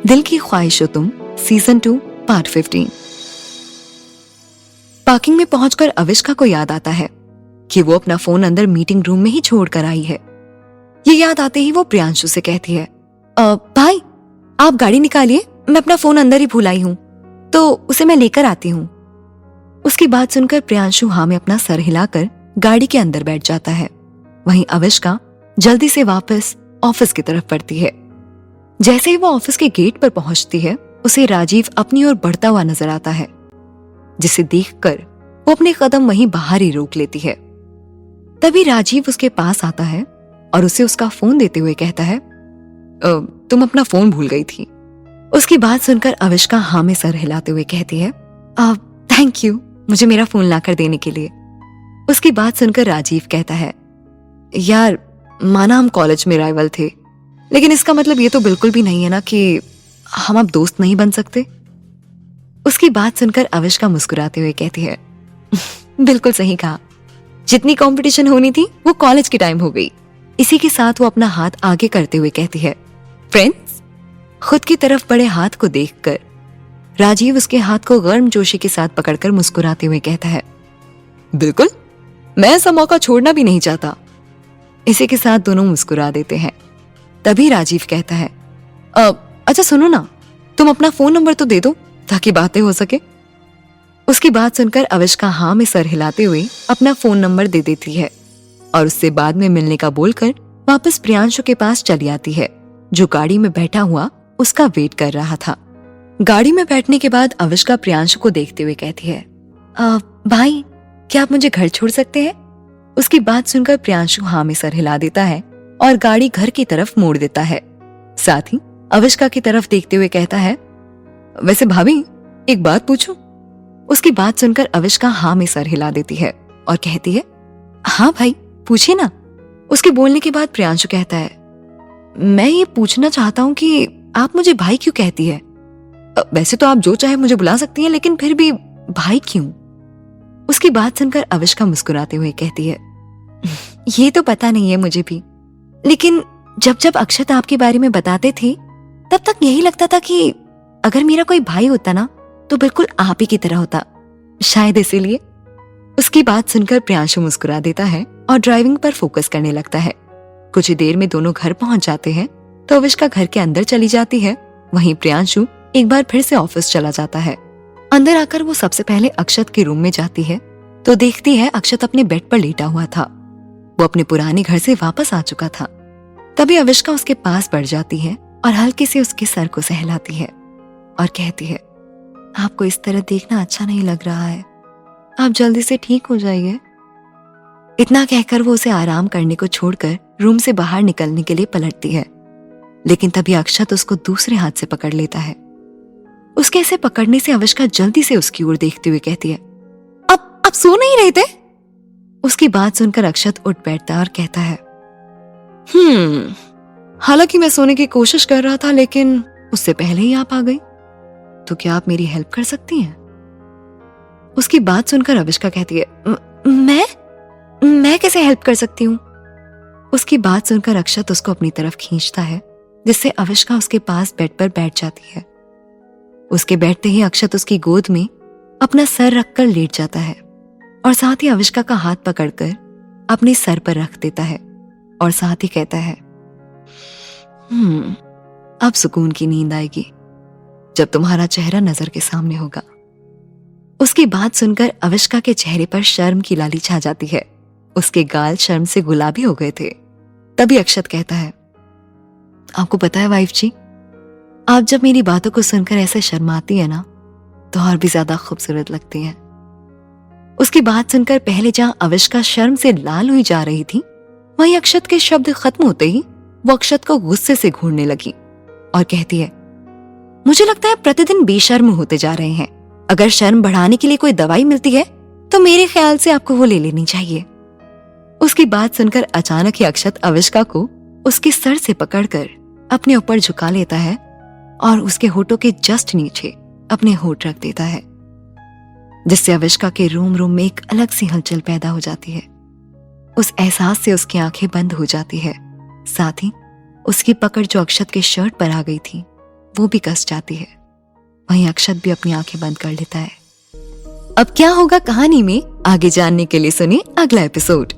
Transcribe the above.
दिल की ख्वाहिश हो तुम सीजन 2 पार्ट 15। पार्किंग में पहुंचकर अविष्का को याद आता है कि वो अपना फोन अंदर मीटिंग रूम में ही छोड़ कर आई है। ये याद आते ही वो प्रियांशु से कहती है, भाई आप गाड़ी निकालिए, मैं अपना फोन अंदर ही भूल आई हूं, तो उसे मैं लेकर आती हूं। उसकी बात सुनकर प्रियांशु हाँ में अपना सर हिलाकर गाड़ी के अंदर बैठ जाता है। वहीं अविष्का जल्दी से वापस ऑफिस की तरफ बढ़ती है। जैसे ही वो ऑफिस के गेट पर पहुंचती है, उसे राजीव अपनी ओर बढ़ता हुआ नजर आता है, जिसे देखकर वो अपने कदम वहीं बाहर ही रोक लेती है। तभी राजीव उसके पास आता है और उसे उसका फोन देते हुए कहता है, तुम अपना फोन भूल गई थी। उसकी बात सुनकर अविष्का हाँ में सर हिलाते हुए कहती है, थैंक यू मुझे मेरा फोन लाकर देने के लिए। उसकी बात सुनकर राजीव कहता है, यार माना हम कॉलेज में राइवल थे, लेकिन इसका मतलब ये तो बिल्कुल भी नहीं है ना कि हम अब दोस्त नहीं बन सकते। उसकी बात सुनकर अविष्का मुस्कुराते हुए कहती है, बिल्कुल सही कहा, जितनी कंपटीशन होनी थी वो कॉलेज के टाइम हो गई। इसी के साथ वो अपना हाथ आगे करते हुए कहती है, फ्रेंड्स। खुद की तरफ बड़े हाथ को देखकर राजीव उसके हाथ को गर्मजोशी के साथ पकड़कर मुस्कुराते हुए कहता है, बिल्कुल, मैं ऐसा मौका छोड़ना भी नहीं चाहता। इसी के साथ दोनों मुस्कुरा देते हैं। तभी राजीव कहता है, अच्छा सुनो ना, तुम अपना फोन नंबर तो दे दो ताकि बातें हो सके। उसकी बात सुनकर अविष्का हाँ में सर हिलाते हुए अपना फोन नंबर दे देती है और उससे बाद में मिलने का बोलकर वापस प्रियांशु के पास चली आती है, जो गाड़ी में बैठा हुआ उसका वेट कर रहा था। गाड़ी में बैठने के बाद अविष्का प्रियांशु को देखते हुए कहती है, भाई क्या आप मुझे घर छोड़ सकते हैं? उसकी बात सुनकर प्रियांशु हाँ में सर हिला देता है और गाड़ी घर की तरफ मोड़ देता है। साथ ही अविष्का की तरफ देखते हुए कहता है, वैसे भाभी एक बात पूछूं? उसकी बात सुनकर अविष्का हाँ में सर हिला देती है और कहती है, हाँ भाई पूछिए ना। उसके बोलने के बाद प्रियांशु कहता है, मैं ये पूछना चाहता हूँ कि आप मुझे भाई क्यों कहती है? वैसे तो आप जो चाहे मुझे बुला सकती हैं, लेकिन फिर भी भाई क्यों? उसकी बात सुनकर अविष्का मुस्कुराते हुए कहती है, ये तो पता नहीं है मुझे भी, लेकिन जब जब अक्षत आपके बारे में बताते थे तब तक यही लगता था कि अगर मेरा कोई भाई होता ना तो बिल्कुल आप ही की तरह होता, शायद इसीलिए। उसकी बात सुनकर प्रियांशु मुस्कुरा देता है और ड्राइविंग पर फोकस करने लगता है। कुछ ही देर में दोनों घर पहुंच जाते हैं तो अविष्का घर के अंदर चली जाती है। वहीं प्रियांशु एक बार फिर से ऑफिस चला जाता है। अंदर आकर वो सबसे पहले अक्षत के रूम में जाती है तो देखती है अक्षत अपने बेड पर लेटा हुआ था। वो अपने पुराने घर से वापस आ चुका था। तभी अविष्का उसके पास बढ़ जाती है और हल्के से उसके सर को सहलाती है और कहती है, आपको इस तरह देखना अच्छा नहीं लग रहा है, आप जल्दी से ठीक हो जाइए। इतना कहकर वो उसे आराम करने को छोड़कर रूम से बाहर निकलने के लिए पलटती है, लेकिन तभी अक्षत उसको दूसरे हाथ से पकड़ लेता है। उसके ऐसे पकड़ने से अविष्का जल्दी से उसकी ओर देखते हुए कहती है, अब सो नहीं रहे थे? उसकी बात सुनकर अक्षत उठ बैठता है और कहता है, हालांकि मैं सोने की कोशिश कर रहा था, लेकिन उससे पहले ही आप आ गई, तो क्या आप मेरी हेल्प कर सकती हैं? उसकी बात सुनकर अविष्का कहती है, मैं कैसे हेल्प कर सकती हूँ? उसकी बात सुनकर अक्षत उसको अपनी तरफ खींचता है, जिससे अविष्का उसके पास बेड पर बैठ जाती है। उसके बैठते ही अक्षत उसकी गोद में अपना सर रखकर लेट जाता है और साथ ही अविष्का का हाथ पकड़कर अपने सर पर रख देता है और साथ ही कहता है, अब सुकून की नींद आएगी जब तुम्हारा चेहरा नजर के सामने होगा। उसकी बात सुनकर अविष्का के चेहरे पर शर्म की लाली छा जाती है। उसके गाल शर्म से गुलाबी हो गए थे। तभी अक्षत कहता है, आपको पता है वाइफ जी, आप जब मेरी बातों को सुनकर ऐसे शर्माती है ना तो और भी ज्यादा खूबसूरत लगती है। उसकी बात सुनकर पहले जहां अविष्का शर्म से लाल हुई जा रही थी, वहीं अक्षत के शब्द खत्म होते ही वो अक्षत को गुस्से से घूरने लगी और कहती है, मुझे लगता है प्रतिदिन बेशर्म होते जा रहे हैं। अगर शर्म बढ़ाने के लिए कोई दवाई मिलती है तो मेरे ख्याल से आपको वो ले लेनी चाहिए। उसकी बात सुनकर अचानक ही अक्षत अविष्का को उसके सर से पकड़कर अपने ऊपर झुका लेता है और उसके होठों के जस्ट नीचे अपने होठ रख देता है, जिससे अविष्का के रोम रोम में एक अलग सी हलचल पैदा हो जाती है। उस एहसास से उसकी आंखें बंद हो जाती है। साथ ही उसकी पकड़ जो अक्षत के शर्ट पर आ गई थी वो भी कस जाती है। वहीं अक्षत भी अपनी आंखें बंद कर लेता है। अब क्या होगा कहानी में, आगे जानने के लिए सुनिए अगला एपिसोड।